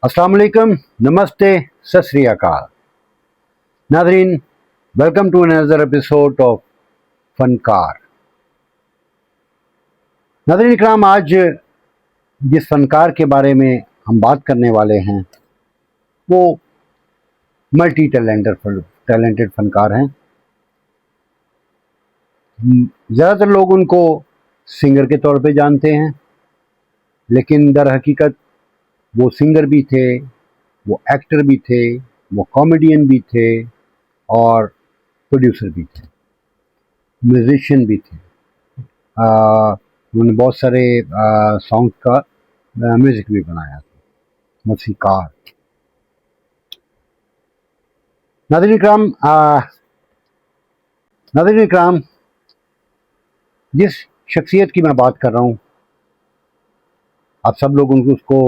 अस्सलाम वालेकुम, नमस्ते, सत श्री अकाल। नाज़रीन, welcome to another episode of फनकार। नाज़रीन इकराम, आज जिस फनकार के बारे में हम बात करने वाले हैं वो मल्टी टैलेंटेड फनकार हैं। ज़्यादातर लोग उनको सिंगर के तौर पे जानते हैं, लेकिन दर हकीकत वो सिंगर भी थे, वो एक्टर भी थे, वो कॉमेडियन भी थे और प्रोड्यूसर भी थे, म्यूजिशियन भी थे। उन्होंने बहुत सारे सॉन्ग का म्यूज़िक भी बनाया था, मौसीकार। नाज़रीन इकराम, जिस शख्सियत की मैं बात कर रहा हूँ, आप सब लोग उसको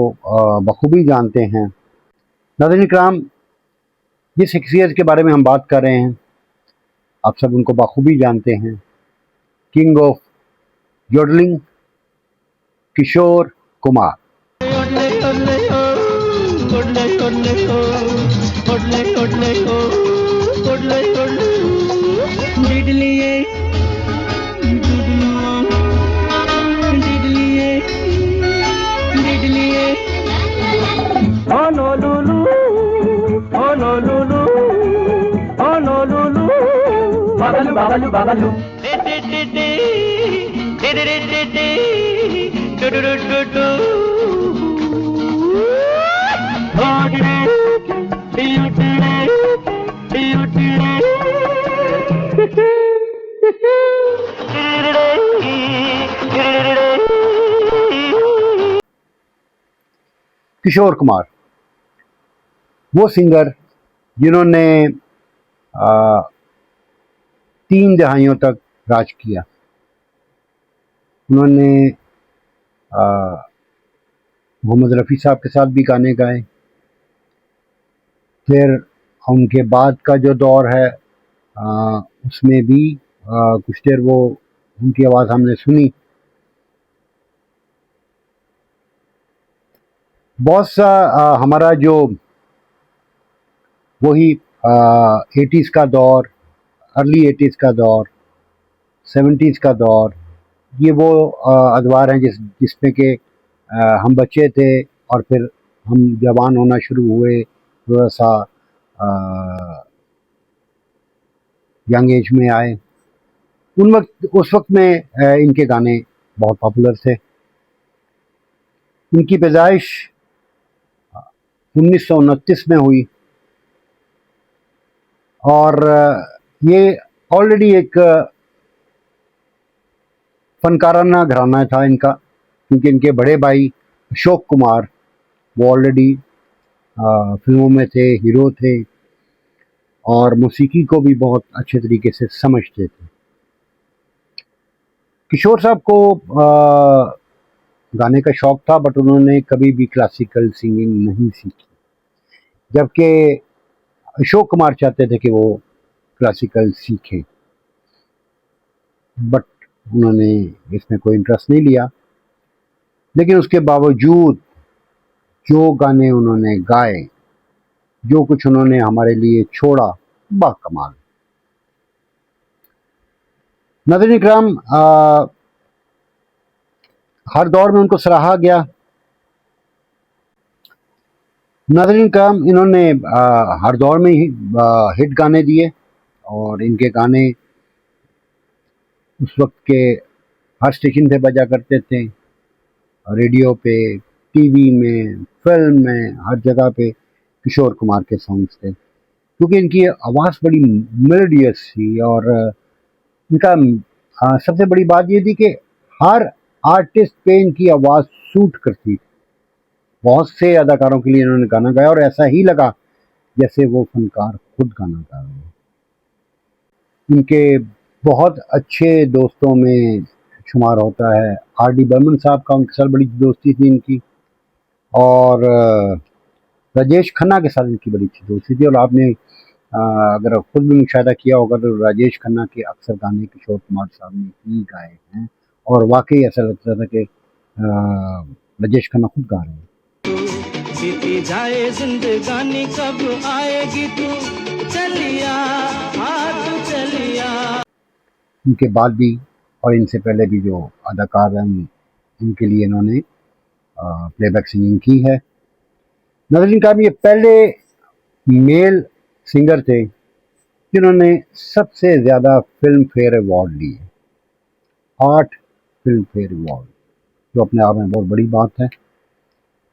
बखूबी जानते हैं। नाज़रीन इकराम, जिस शख्सियत के बारे में हम बात कर रहे हैं, आप सब उनको बखूबी जानते हैं। King of yodeling, Kishore Kumar. Babalu, babalu. Kishore Kumar वो सिंगर जिन्होंने 3 दहाइयों तक राज किया। उन्होंने मोहम्मद रफ़ी साहब के साथ भी गाने गाए। फिर उनके बाद का जो दौर है उसमें भी कुछ देर वो उनकी आवाज़ हमने सुनी। बहुत सा हमारा जो वही 80s का दौर, अर्ली 80s का दौर, 70s का दौर, ये वो अदवार हैं जिसमें कि हम बच्चे थे और फिर हम जवान होना शुरू हुए, थोड़ा सा यंग एज में आए। उस वक्त में इनके गाने बहुत पॉपुलर थे। इनकी पैदाइश 1929 में हुई और ये ऑलरेडी एक फनकाराना घराना था इनका, क्योंकि इनके बड़े भाई अशोक कुमार वो ऑलरेडी फिल्मों में थे, हीरो थे और मौसीकी को भी बहुत अच्छे तरीके से समझते थे। किशोर साहब को गाने का शौक था, बट उन्होंने कभी भी क्लासिकल सिंगिंग नहीं सीखी, जबकि अशोक कुमार चाहते थे कि वो क्लासिकल सीखें, बट उन्होंने इसमें कोई इंटरेस्ट नहीं लिया। लेकिन उसके बावजूद जो गाने उन्होंने गाए, जो कुछ उन्होंने हमारे लिए छोड़ा, बाकमाल। नाज़रीन इकराम, हर दौर में उनको सराहा गया। नाज़रीन इकराम, इन्होंने हर दौर में ही हिट गाने दिए और इनके गाने उस वक्त के हर स्टेशन पे बजा करते थे, रेडियो पे, टीवी में, फिल्म में, हर जगह पे किशोर कुमार के सॉन्ग्स थे, क्योंकि इनकी आवाज़ बड़ी मेलोडियस थी। और इनका सबसे बड़ी बात ये थी कि हर आर्टिस्ट पे इनकी आवाज़ सूट करती थी। बहुत से अदाकारों के लिए इन्होंने गाना गाया और ऐसा ही लगा जैसे वो फनकार खुद गाना गा रहे हैं। इनके बहुत अच्छे दोस्तों में शुमार होता है R.D. बर्मन साहब का, उनके साथ बड़ी दोस्ती थी इनकी, और राजेश खन्ना के साथ इनकी बड़ी अच्छी दोस्ती थी। और आपने अगर खुद भी मुशाहिदा किया होगा तो राजेश खन्ना के अक्सर गाने किशोर कुमार साहब ने ही गाए हैं और वाकई ऐसा लगता था कि राजेश खन्ना खुद गा रहे हैं। बीती जाए जिंदगानी कब आएगी तू चलिया हाँ तू चलिया। इनके बाद भी और इनसे पहले भी जो अदाकार हैं इनके लिए इन्होंने प्लेबैक सिंगिंग की है। नजरीन कायम ये पहले मेल सिंगर थे जिन्होंने सबसे ज़्यादा फिल्म फेयर अवार्ड लिए, 8 फिल्म फेयर अवार्ड, जो अपने आप में बहुत बड़ी बात है।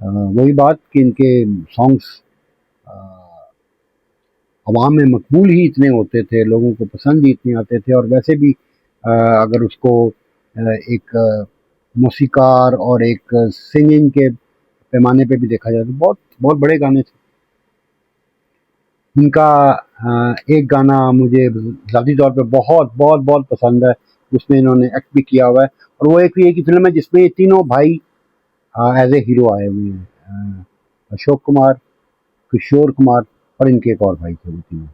वही बात कि इनके सॉन्ग्स अवाम में मकबूल ही इतने होते थे, लोगों को पसंद ही इतने आते थे। और वैसे भी अगर उसको एक मौसीकार और एक सिंगिंग के पैमाने पे भी देखा जाए तो बहुत बहुत बड़े गाने थे। इनका एक गाना मुझे ज़ाती तौर पे बहुत बहुत बहुत पसंद है, उसमें इन्होंने एक्ट भी किया हुआ है। और वो एक ही फिल्म है जिसमें ये तीनों भाई एज ए हीरो आए हुए हैं, अशोक कुमार, किशोर कुमार और इनके एक और भाई थे वो तीनों।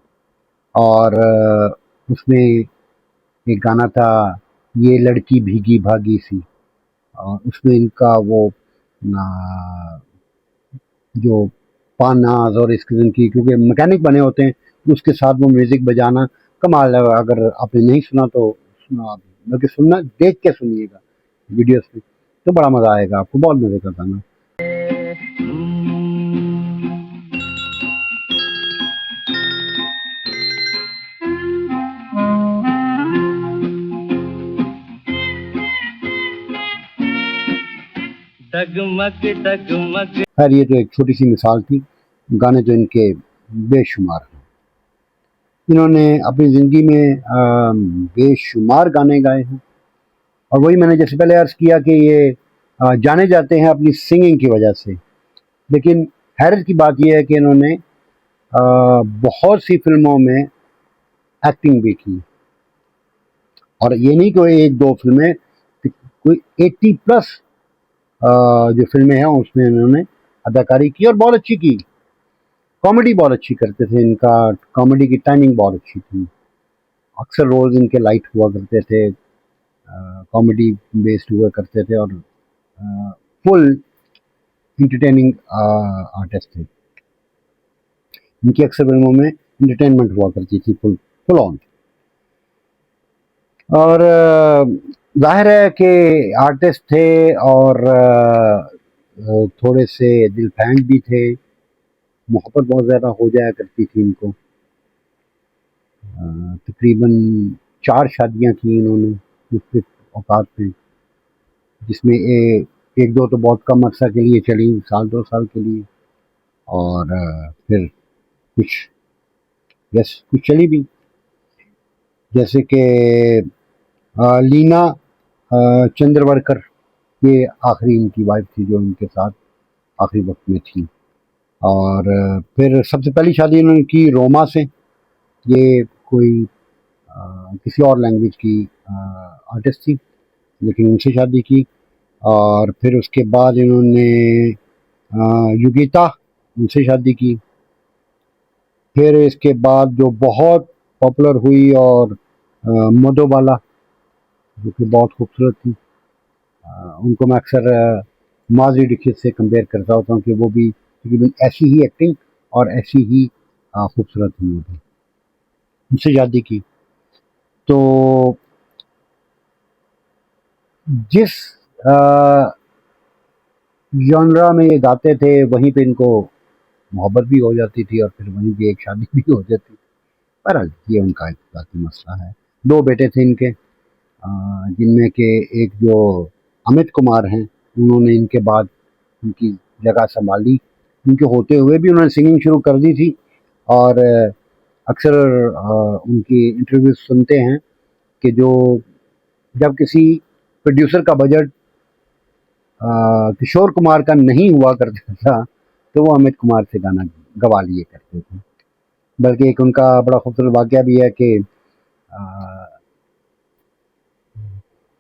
और उसमें एक गाना था ये लड़की भीगी भागी सी, और उसमें इनका वो जो पानाज और इस किस्म की, क्योंकि मैकेनिक बने होते हैं, उसके साथ वो म्यूज़िक बजाना कमाल है। अगर आपने नहीं सुना तो सुना आप, बल्कि सुनना देख के सुनिएगा वीडियोस में, तो बड़ा मज़ा आएगा आपको, बहुत मज़े का गाना। डगमग डगमग। खैर ये तो एक छोटी सी मिसाल थी, गाने तो इनके बेशुमार हैं। इन्होंने अपनी ज़िंदगी में बेशुमार गाने गाए हैं। और वही मैंने जैसे पहले अर्ज़ किया कि ये जाने जाते हैं अपनी सिंगिंग की वजह से। लेकिन हैरत की बात यह है कि इन्होंने बहुत सी फिल्मों में एक्टिंग भी की। और ये नहीं कि एक दो फिल्में, कोई 80 प्लस जो फिल्में हैं उसमें इन्होंने अदाकारी की और बहुत अच्छी की। कॉमेडी बहुत अच्छी करते थे, इनका कॉमेडी की टाइमिंग बहुत अच्छी थी। अक्सर रोल्स इनके लाइट हुआ करते थे, कॉमेडी बेस्ड हुआ करते थे और फुल इंटरटेनिंग आर्टिस्ट थे। इनकी अक्सर फिल्मों में इंटरटेनमेंट हुआ करती थी फुल फुल ऑन। और जाहिर है कि आर्टिस्ट थे और थोड़े से दिल फैंग भी थे, मोहब्बत बहुत ज़्यादा हो जाया करती थी इनको। तकरीबन 4 शादियां की इन्होंने मुख्तलिफ औकात में, जिसमें एक दो तो बहुत कम अर्सा के लिए चली, साल 2 साल के लिए, और फिर कुछ चली भी, जैसे कि लीना चंद्रवरकर, ये आखिरी इनकी वाइफ थी जो इनके साथ आखिरी वक्त में थी। और फिर सबसे पहली शादी इन्होंने की रोमा से, ये कोई किसी और लैंग्वेज की आर्टिस्ट थी, लेकिन उनसे शादी की। और फिर उसके बाद इन्होंने युगिता, उनसे शादी की। फिर इसके बाद जो बहुत पॉपुलर हुई और मधुबाला, जो कि बहुत खूबसूरत थी, उनको मैं अक्सर माधुरी दीक्षित से कंपेयर करता होता हूँ कि वो भी तकरीबन ऐसी ही एक्टिंग और ऐसी ही खूबसूरत थी, वो भी उनसे शादी की। तो जिस जॉनरा में ये गाते थे वहीं पे इनको मोहब्बत भी हो जाती थी और फिर वहीं भी एक शादी भी हो जाती। बहरहाल ये उनका एक बाकी मसला है। 2 बेटे थे इनके, जिनमें के एक जो अमित कुमार हैं, उन्होंने इनके बाद उनकी जगह संभाली। उनके होते हुए भी उन्होंने सिंगिंग शुरू कर दी थी। और अक्सर उनकी इंटरव्यू सुनते हैं कि जो जब किसी प्रोड्यूसर का बजट किशोर कुमार का नहीं हुआ करता था तो वो अमित कुमार से गाना गवा लिए करते थे। बल्कि एक उनका बड़ा खूबसूरत वाक़या भी है कि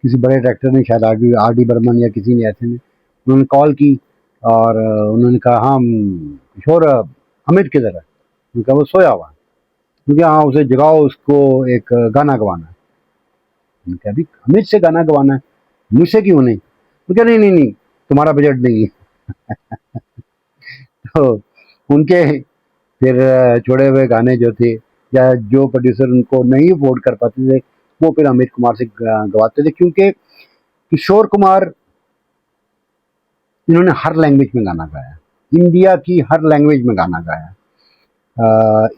किसी बड़े डायरेक्टर ने, शायद आर डी बर्मन या किसी ने, ऐसे ने उन्होंने कॉल की और उन्होंने कहा हाँ किशोर अमित किधर है? उन्होंने कहा वो सोया हुआ है। क्योंकि हाँ उसे जगाओ, उसको एक गाना गवाना है। उन्होंने कहा अभी अमित से गाना गवाना है, मुझसे क्यों नहीं? तो क्या नहीं नहीं नहीं तुम्हारा बजट नहीं है। तो उनके फिर छोड़े हुए गाने जो थे, या जो प्रोड्यूसर उनको नहीं अफोर्ड कर पाते थे, वो फिर अमित कुमार से गवाते थे, क्योंकि किशोर कुमार, इन्होंने हर लैंग्वेज में गाना गाया, इंडिया की हर लैंग्वेज में गाना गाया।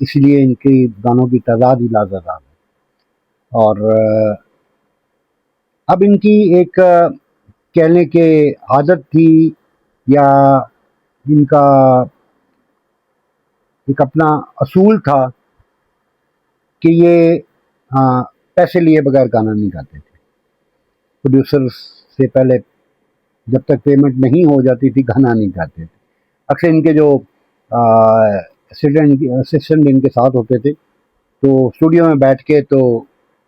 इसलिए इनकी गानों की तादाद ही लाजवाब है। और अब इनकी एक कहने के आदत थी, या इनका एक अपना असूल था कि ये पैसे लिए बगैर गाना नहीं गाते थे। प्रोड्यूसर से पहले जब तक पेमेंट नहीं हो जाती थी गाना नहीं गाते थे। अक्सर इनके जो असिस्टेंट इनके साथ होते थे, तो स्टूडियो में बैठ के तो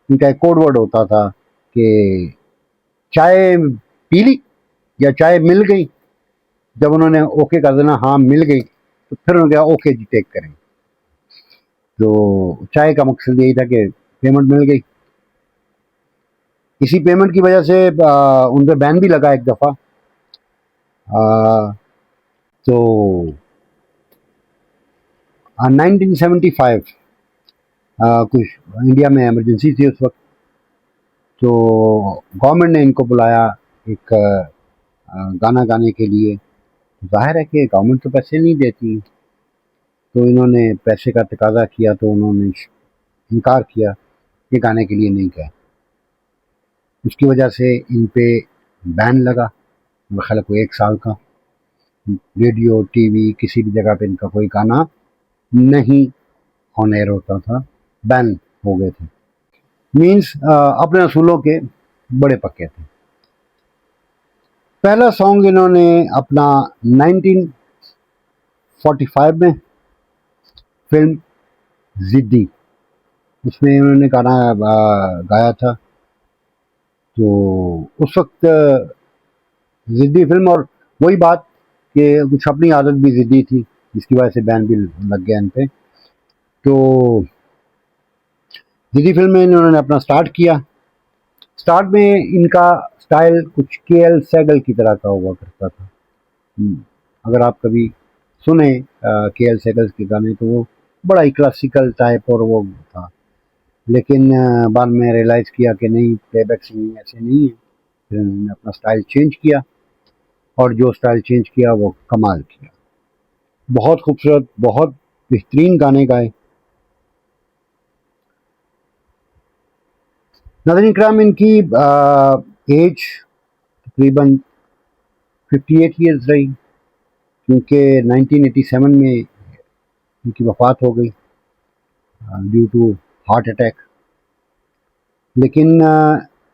इनका एक कोड वर्ड होता था कि चाय पी ली या चाय मिल गई। जब उन्होंने ओके कर देना, हाँ मिल गई, तो फिर उन्होंने कहा ओके जी टेक करें। तो चाय का मकसद यही था कि पेमेंट मिल गई। इसी पेमेंट की वजह से उन पर बैन भी लगा एक दफ़ा। तो 1975 कुछ इंडिया में इमरजेंसी थी उस वक्त, तो गवर्नमेंट ने इनको बुलाया एक गाना गाने के लिए। जाहिर है कि गवर्नमेंट तो पैसे नहीं देती, तो इन्होंने पैसे का तकाजा किया, तो उन्होंने इनकार किया, ये गाने के लिए नहीं गए। उसकी वजह से इन पे बैन लगा, मेरे ख्याल कोई 1 साल का। रेडियो, टीवी, किसी भी जगह पे इनका कोई गाना नहीं ऑन एयर होता था, बैन हो गए थे। मीन्स अपने असूलों के बड़े पक्के थे। पहला सॉन्ग इन्होंने अपना 1945 में, फिल्म जिद्दी, उसमें इन्होंने गाना गाया था। तो उस वक्त जिद्दी फिल्म, और वही बात कि कुछ अपनी आदत भी जिद्दी थी, जिसकी वजह से बैन भी लग गया इन पे। तो जिद्दी फिल्म में इन्होंने अपना स्टार्ट किया। स्टार्ट में इनका स्टाइल कुछ केएल सहगल की तरह का हुआ करता था। अगर आप कभी सुने केएल सहगल के गाने, तो वो बड़ा ही क्लासिकल टाइप और वो था। लेकिन बाद में रियलाइज़ किया कि नहीं, प्लेबैक सिंगिंग ऐसे नहीं है। फिर उन्होंने अपना स्टाइल चेंज किया, और जो स्टाइल चेंज किया वो कमाल किया। बहुत खूबसूरत, बहुत बेहतरीन गाने गाए। नाज़रीन इकराम, इनकी एज तकरीबन 58 ईयर्स रही, क्योंकि 1987 में इनकी वफ़ात हो गई ड्यू टू हार्ट अटैक। लेकिन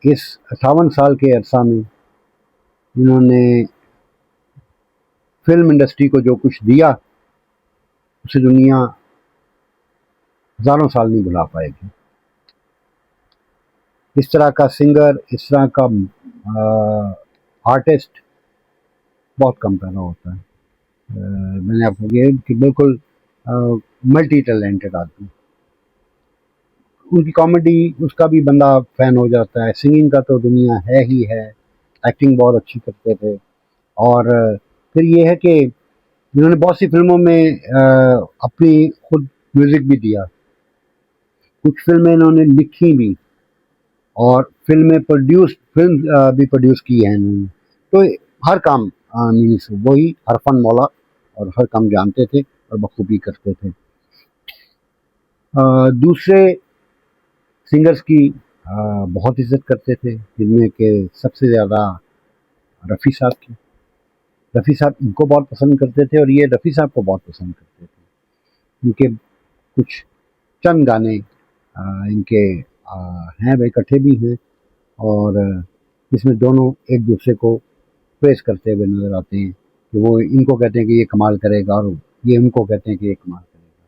इस 58 साल के अरसा में इन्होंने फिल्म इंडस्ट्री को जो कुछ दिया, उसे दुनिया हज़ारों साल नहीं भुला पाएगी। इस तरह का सिंगर, इस तरह का आर्टिस्ट बहुत कम पैदा होता है। मैंने आपको ये कि बिल्कुल मल्टी टैलेंटेड आदमी। उनकी कॉमेडी, उसका भी बंदा फ़ैन हो जाता है। सिंगिंग का तो दुनिया है ही है, एक्टिंग बहुत अच्छी करते थे। और फिर ये है कि इन्होंने बहुत सी फिल्मों में अपनी खुद म्यूज़िक भी दिया। कुछ फिल्में इन्होंने लिखी भी, और फिल्म भी प्रोड्यूस की है इन्होंने। तो हर काम मीन्स वही हर फन मौला, और हर काम जानते थे और बखूबी करते थे। दूसरे सिंगर्स की बहुत इज्जत करते थे, जिनमें के सबसे ज़्यादा रफ़ी साहब की। रफ़ी साहब इनको बहुत पसंद करते थे, और ये रफ़ी साहब को बहुत पसंद करते थे। इनके कुछ चंद गाने इनके हैं, वे इकट्ठे भी हैं, और इसमें दोनों एक दूसरे को प्रेस करते हुए नज़र आते हैं, कि वो इनको कहते हैं कि ये कमाल करेगा, और ये उनको कहते हैं कि ये कमाल करेगा।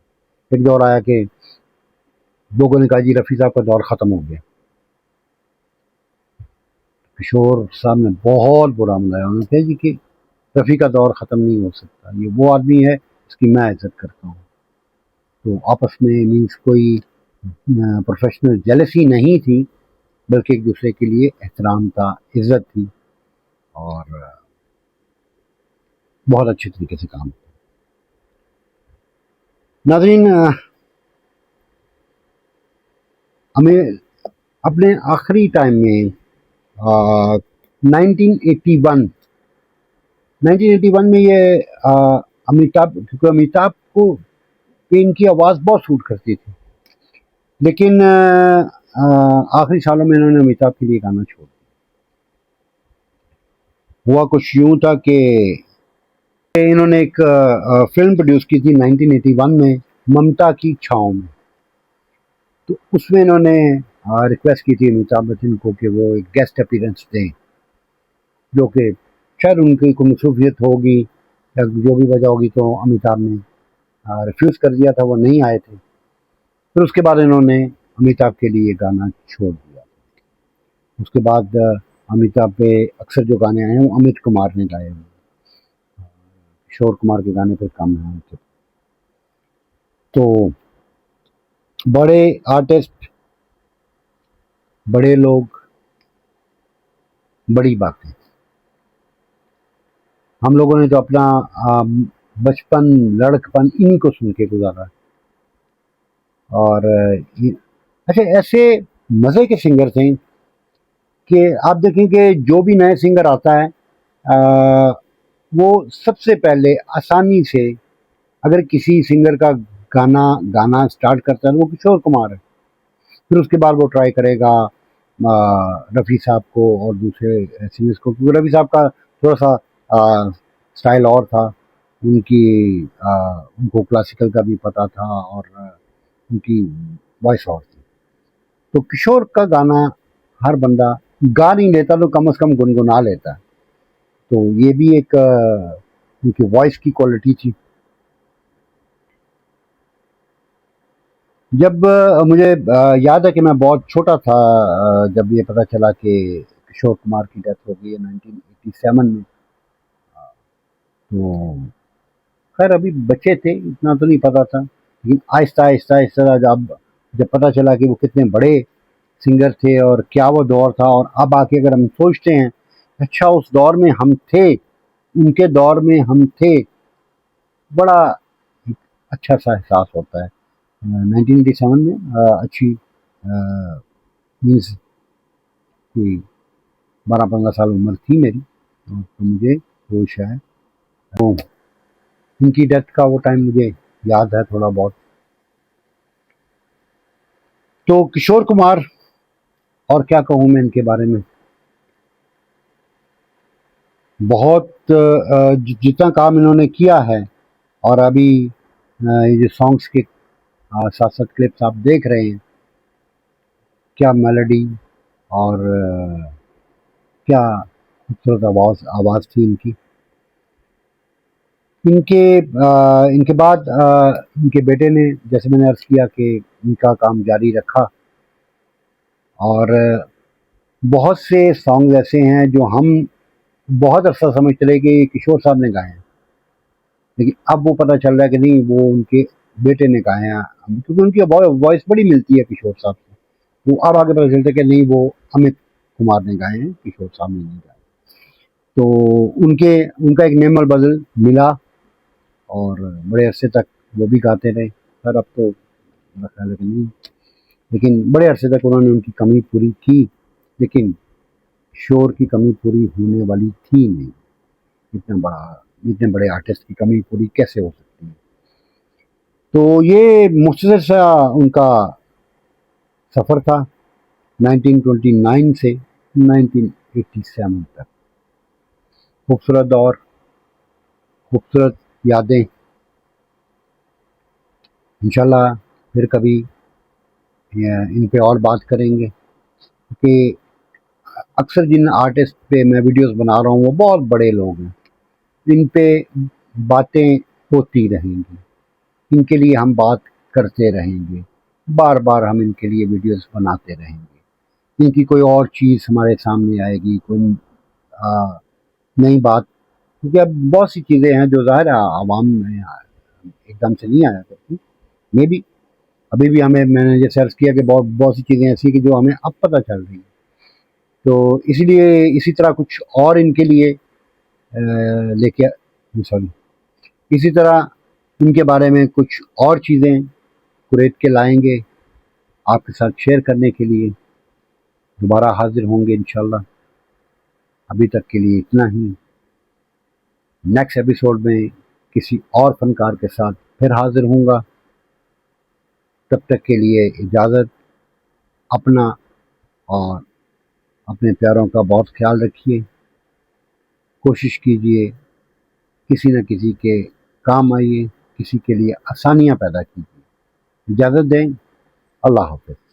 एक दौर आया कि लोगों ने कहा जी रफ़ी साहब का दौर ख़त्म हो गया। किशोर साहब ने बहुत बुरा मनाया, उन्होंने कहा जी कि रफ़ी का दौर ख़त्म नहीं हो सकता, ये वो आदमी है जिसकी मैं इज़्ज़त करता हूँ। तो आपस में मीन्स कोई प्रोफेशनल जेलसी नहीं थी, बल्कि एक दूसरे के लिए एहतराम था, इज़्ज़त थी, और बहुत अच्छे तरीके से काम किया। नाज़रीन, हमें अपने आखिरी टाइम में 1981 1981 में ये अमिताभ, क्योंकि अमिताभ को पे इनकी आवाज़ बहुत सूट करती थी, लेकिन आखिरी सालों में इन्होंने अमिताभ के लिए गाना छोड़ दिया। हुआ कुछ यूं था कि इन्होंने एक फिल्म प्रोड्यूस की थी 1981 में, ममता की छाँव में। तो उसमें इन्होंने रिक्वेस्ट की थी अमिताभ बच्चन को कि वो एक गेस्ट अपीयरेंस दें, जो कि शायद उनकी कोई मसरूफियत होगी या जो भी वजह होगी, तो अमिताभ ने रिफ्यूज़ कर दिया था, वो नहीं आए थे। फिर उसके बाद इन्होंने अमिताभ के लिए गाना छोड़ दिया। उसके बाद अमिताभ पे अक्सर जो गाने आए हैं वो अमित कुमार ने गाए हैं, किशोर कुमार के गाने पे कम है उनके। तो बड़े आर्टिस्ट, बड़े लोग, बड़ी बातें। हम लोगों ने तो अपना बचपन, लड़कपन इन्हीं को सुन के गुजारा। और अच्छा, ऐसे मज़े के सिंगर थे कि आप देखें कि जो भी नए सिंगर आता है वो सबसे पहले आसानी से अगर किसी सिंगर का गाना गाना स्टार्ट करता है तो वो किशोर कुमार है। फिर उसके बाद वो ट्राई करेगा रफ़ी साहब को और दूसरे सिंगर्स को, क्योंकि रफ़ी साहब का थोड़ा सा स्टाइल और था, उनको क्लासिकल का भी पता था और उनकी वॉइस और थी। तो किशोर का गाना हर बंदा गा नहीं लेता तो कम से कम गुनगुना लेता है। तो ये भी एक उनकी वॉइस की क्वालिटी थी। जब मुझे याद है कि मैं बहुत छोटा था जब ये पता चला कि किशोर कुमार की डेथ हो गई है 1987 में। तो खैर अभी बच्चे थे, इतना तो नहीं पता था, लेकिन आहिस्ता आहिस्ता आहिस्ता जब पता चला कि वो कितने बड़े सिंगर थे और क्या वो दौर था, और अब आके अगर हम सोचते हैं अच्छा उस दौर में हम थे, उनके दौर में हम थे, बड़ा एक अच्छा सा एहसास होता है। 1987 में अच्छी मीन्स कोई 12-15 साल उम्र थी मेरी, तो मुझे होश है। तो इनकी डेथ का वो टाइम मुझे याद है थोड़ा बहुत। तो किशोर कुमार, और क्या कहूँ मैं इनके बारे में, बहुत जितना काम इन्होंने किया है, और अभी ये जो सॉन्ग्स के साथ साथ क्लिप्स आप देख रहे हैं, क्या मेलोडी और क्या खूबसूरत आवाज़ थी इनकी। इनके बाद इनके बेटे ने, जैसे मैंने अर्ज़ किया, कि इनका काम जारी रखा, और बहुत से सॉन्ग ऐसे हैं जो हम बहुत अरसा समझते रहे कि किशोर साहब ने गाए हैं, लेकिन अब वो पता चल रहा है कि नहीं, वो उनके बेटे ने गाए हैं, क्योंकि उनकी वॉइस बड़ी मिलती है किशोर साहब से। तो अब आगे पता चलता है कि नहीं, वो अमित कुमार ने गाए हैं, किशोर साहब ने नहीं गाए। तो उनका एक नेमल बदल मिला और बड़े अरसे तक वो भी गाते रहे। सर अब तो मेरा ख्याल है कि नहीं, लेकिन बड़े अरसे तक उन्होंने उनकी कमी पूरी की, लेकिन शोर की कमी पूरी होने वाली थी नहीं। इतने बड़े आर्टिस्ट की कमी पूरी कैसे हो सकती है। तो ये मुख्तसर सा उनका सफ़र था 1929 से 1987 तक। खूबसूरत दौर, खूबसूरत यादें। इंशाल्लाह फिर कभी इन पे और बात करेंगे, क्योंकि अक्सर जिन आर्टिस्ट पे मैं वीडियोस बना रहा हूँ वो बहुत बड़े लोग हैं, इन पे बातें होती रहेंगी, इनके लिए हम बात करते रहेंगे, बार बार हम इनके लिए वीडियोस बनाते रहेंगे। इनकी कोई और चीज़ हमारे सामने आएगी, कोई नई बात, क्योंकि अब बहुत सी चीज़ें हैं जो ज़ाहिर है आवाम में एकदम से नहीं आया करती। मे भी अभी भी मैंने जैसे अर्ज़ किया कि बहुत सी चीज़ें ऐसी कि जो हमें अब पता चल रही हैं। तो इसलिए इसी तरह कुछ और इनके लिए लेके, सॉरी, इसी तरह इनके बारे में कुछ और चीज़ें कुरैद के लाएंगे आपके साथ शेयर करने के लिए। दोबारा हाजिर होंगे इंशाल्लाह। अभी तक के लिए इतना ही। नेक्स्ट एपिसोड में किसी और फनकार के साथ फिर हाजिर होऊंगा। तब तक के लिए इजाज़त। अपना और अपने प्यारों का बहुत ख्याल रखिए। कोशिश कीजिए किसी न किसी के काम आइए, किसी के लिए आसानियाँ पैदा कीजिए। इजाज़त दें। अल्लाह हाफ़िज़।